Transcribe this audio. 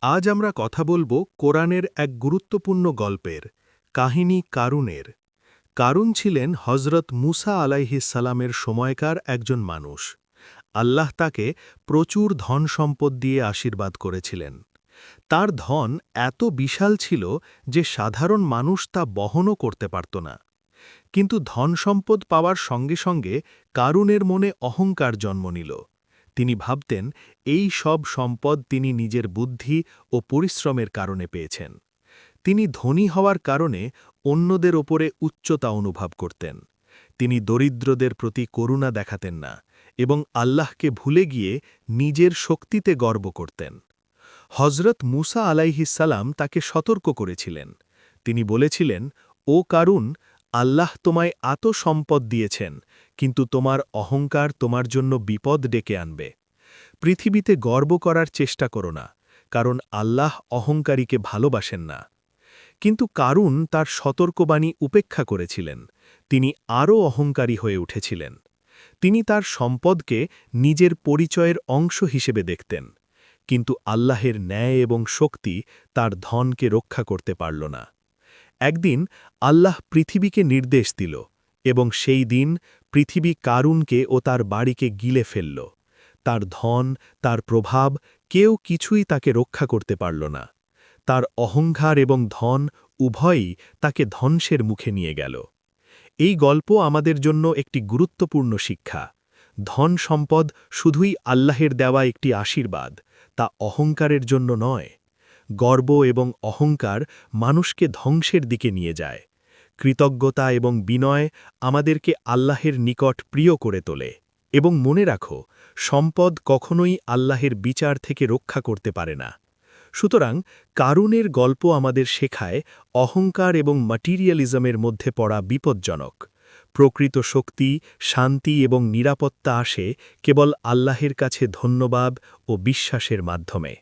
আজ আমরা কথা বলবো কোরআনের এক গুরুত্বপূর্ণ গল্পের কাহিনী কারুনের। কারুন ছিলেন হজরত মুসা আলাইহিসসালামের সময়কার একজন মানুষ। আল্লাহ তাকে প্রচুর ধন সম্পদ দিয়ে আশীর্বাদ করেছিলেন। তার ধন এত বিশাল ছিল যে সাধারণ মানুষ তা বহনও করতে পারত না। কিন্তু ধন সম্পদ পাওয়ার সঙ্গে সঙ্গে কারুনের মনে অহংকার জন্ম নিল। তিনি ভাবতেন এই সব সম্পদ তিনি নিজের বুদ্ধি ও পরিশ্রমের কারণে পেয়েছেন। তিনি ধনী হওয়ার কারণে অন্যদের ওপরে উচ্চতা অনুভব করতেন। তিনি দরিদ্রদের প্রতি করুণা দেখাতেন না এবং আল্লাহকে ভুলে গিয়ে নিজের শক্তিতে গর্ব করতেন। হজরত মুসা আলাইহিসসালাম তাকে সতর্ক করেছিলেন। তিনি বলেছিলেন, ও কারুন, আল্লাহ তোমায় এত সম্পদ দিয়েছেন, কিন্তু তোমার অহংকার তোমার জন্য বিপদ ডেকে আনবে। পৃথিবীতে গর্ব করার চেষ্টা করো না, কারণ আল্লাহ অহংকারীকে ভালোবাসেন না। কিন্তু কারুন তার সতর্কবাণী উপেক্ষা করেছিলেন। তিনি আরও অহংকারী হয়ে উঠেছিলেন। তিনি তার সম্পদকে নিজের পরিচয়ের অংশ হিসেবে দেখতেন। কিন্তু আল্লাহের ন্যায় এবং শক্তি তার ধনকে রক্ষা করতে পারল না। একদিন আল্লাহ পৃথিবীকে নির্দেশ দিল, এবং সেই দিন পৃথিবী কারুনকে ও তার বাড়িকে গিলে ফেলল। তার ধন, তার প্রভাব, কেউ কিছুই তাকে রক্ষা করতে পারল না। তার অহংকার এবং ধন উভয়ই তাকে ধ্বংসের মুখে নিয়ে গেল। এই গল্প আমাদের জন্য একটি গুরুত্বপূর্ণ শিক্ষা। ধন সম্পদ শুধুই আল্লাহের দেওয়া একটি আশীর্বাদ, তা অহংকারের জন্য নয়। গর্ব এবং অহংকার মানুষকে ধ্বংসের দিকে নিয়ে যায়। কৃতজ্ঞতা এবং বিনয় আমাদেরকে আল্লাহের নিকট প্রিয় করে তোলে। এবং মনে রাখো, সম্পদ কখনোই আল্লাহের বিচার থেকে রক্ষা করতে পারে না। সুতরাং কারুনের গল্প আমাদের শেখায় অহংকার এবং ম্যাটেরিয়ালিজমের মধ্যে পড়া বিপজ্জনক। প্রকৃত শক্তি, শান্তি এবং নিরাপত্তা আসে কেবল আল্লাহের কাছে ধন্যবাদ ও বিশ্বাসের মাধ্যমে।